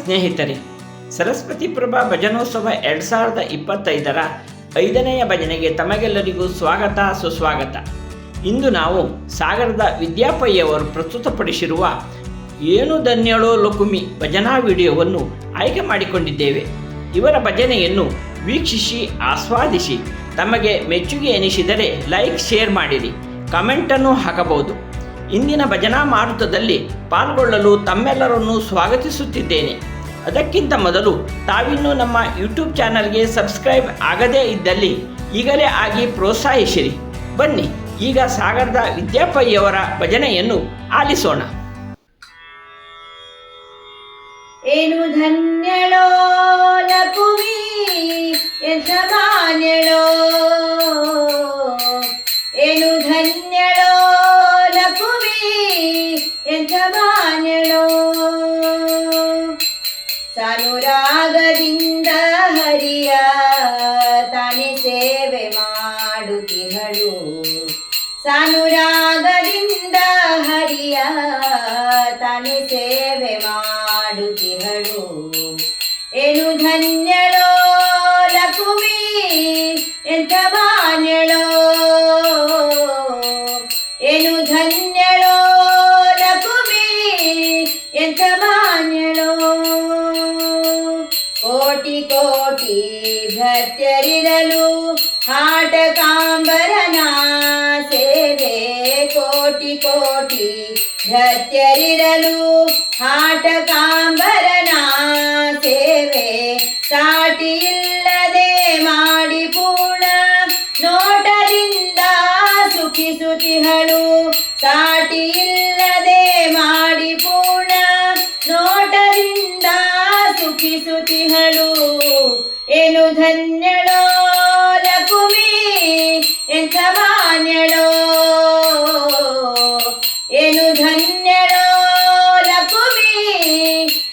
ಸ್ನೇಹಿತರೆ, ಸರಸ್ವತಿ ಪ್ರಭಾ ಭಜನೋತ್ಸವ 2025ರ 5ನೆಯ ಭಜನೆಗೆ ತಮಗೆಲ್ಲರಿಗೂ ಸ್ವಾಗತ ಸುಸ್ವಾಗತ. ಇಂದು ನಾವು ಸಾಗರದ ವಿದ್ಯಾಪಯ್ಯವರು ಪ್ರಸ್ತುತಪಡಿಸಿರುವ ಏನು ಧನ್ಯಳೋ ಲಕುಮಿ ಭಜನಾ ವಿಡಿಯೋವನ್ನು ಆಯ್ಕೆ ಮಾಡಿಕೊಂಡಿದ್ದೇವೆ. ಇವರ ಭಜನೆಯನ್ನು ವೀಕ್ಷಿಸಿ ಆಸ್ವಾದಿಸಿ ತಮಗೆ ಮೆಚ್ಚುಗೆ ಎನಿಸಿದರೆ ಲೈಕ್ ಶೇರ್ ಮಾಡಿರಿ, ಕಮೆಂಟನ್ನು ಹಾಕಬಹುದು. ಇಂದಿನ ಭಜನಾ ಮಾರುತದಲ್ಲಿ ಪಾಲ್ಗೊಳ್ಳಲು ತಮ್ಮೆಲ್ಲರನ್ನು ಸ್ವಾಗತಿಸುತ್ತಿದ್ದೇನೆ. ಅದಕ್ಕಿಂತ ಮೊದಲು ತಾವಿನ್ನೂ ನಮ್ಮ ಯೂಟ್ಯೂಬ್ ಚಾನಲ್ಗೆ ಸಬ್ಸ್ಕ್ರೈಬ್ ಆಗದೇ ಇದ್ದಲ್ಲಿ ಈಗಲೇ ಆಗಿ ಪ್ರೋತ್ಸಾಹಿಸಿರಿ. ಬನ್ನಿ ಈಗ ಸಾಗರದ ವಿದ್ಯಾಪಯ್ಯವರ ಭಜನೆಯನ್ನು ಆಲಿಸೋಣ. ಏನು ಧನ್ಯಳೋ ಲಕುಮಿ ಎಂಥ ಮಾನ್ಯಳೋ, ಏನು ಧನ್ಯಳೋ ಲಕುಮಿ ಎಂಥ ಮಾನ್ಯಳೋ. ಸಾನುರಾಗದಿಂದ ಹರಿಯ ತಾನೆ ಸೇವೆ ಮಾಡುತ್ತಿಹಳು, ಸಾನುರಾಗದಿಂದ ಹರಿಯ ತಾನೆ ಸೇವೆ ಮಾಡುತ್ತಿಹಳು. ಏನು ಧನ್ಯಳೋ ಲಕುಮಿ ಎಂಥ ಮಾನ್ಯಳೋ, ಏನು ಧನ್ಯಳೋ ಲಕುಮಿ ಎಂಥ ಮಾನ್ಯಳೋ. ಕೋಟಿ ಕೋಟಿ ಭೃತ್ಯರಿರಲು ಹಾಟಕಾಂಬರನ ಸೇವೆ, ಕೋಟಿ ಕೋಟಿ ಭೃತ್ಯರಿರಲು ಹಾಟಕಾಂಬರನ ಸೇವೆ. ಸಾಟಿ ಇಲ್ಲದೆ ಮಾಡಿ ಪೂರ್ಣ ನೋಟದಿಂದ ಸುಖಿಸುತ್ತಿಹಳು, ಸಾಟಿ ಇಲ್ಲದೆ ಮಾಡಿ ಪೂರ್ಣ ನೋಟದಿಂದ ಸುಖಿಸುತ್ತಿಹಳು. ಏನು ಧನ್ಯಳೋ ಲಕುಮಿ ಎಂಥ ಮಾನ್ಯಳೋ, ಏನು ಧನ್ಯಳೋ ಲಕುಮಿ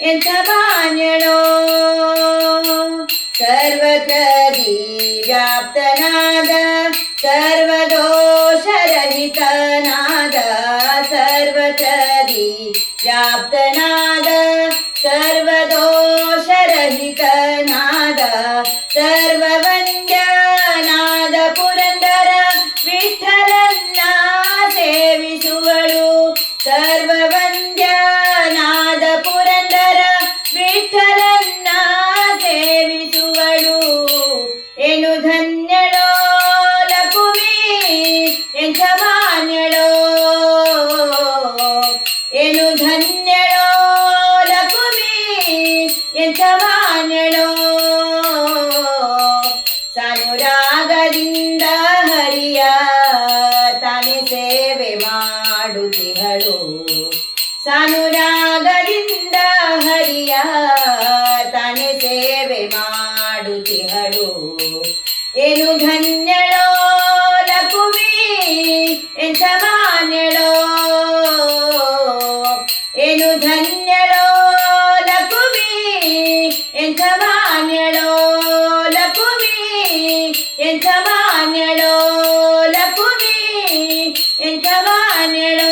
ಎಂಥ ಮಾನ್ಯಳೋ. ಸರ್ವತ್ರ ವ್ಯಾಪ್ತನಾದ ಸರ್ವದೋಷರಹಿತನಾದ, ಸರ್ವತ್ರ ವ್ಯಾಪ್ತನಾದ ಸರ್ವದೋಷರಹಿತನಾದ, ಸರ್ವವಂದ್ಯನಾದ ಪುರಂದರ ವಿಠಲನ್ನ ಸೇವಿಸುವಳು, ಸರ್ವವಂದ್ಯನಾದ ಪುರಂದರ ವಿಠಲನ್ನ ಸೇವಿಸುವಳು. ಏನು ಧನ್ಯಳೋ ಲಕುಮಿ ಎಂಥ ಮಾನ್ಯಳೋ, ಏನು ಧನ್ಯಳೋ ಲಕುಮಿ ಎಂಥ ಮಾನ್ಯಳೋ. ಸಾನುರಾಗದಿಂದ ಹರಿಯ ತಾನೆ ಸೇವೆ ಮಾಡುತ್ತಿಹಳು, ಸಾನುರಾಗದಿಂದ ಹರಿಯ ತಾನೆ ಸೇವೆ ಮಾಡುತ್ತಿಹಳು. ಏನು ಧನ್ಯಳೋ ಲಕುಮಿ ಎಂಥ ಮಾನ್ಯಳೋ, ಏನು ಧನ್ಯಳೋ ಲಕುಮಿ ಎಂಥ ಮಾನ್ಯಳೋ, ಲಕುಮಿ ಎಂಥ ಮಾನ್ಯಳೋ, ಲಕುಮಿ ಎಂಥ ಮಾನ್ಯಳೋ.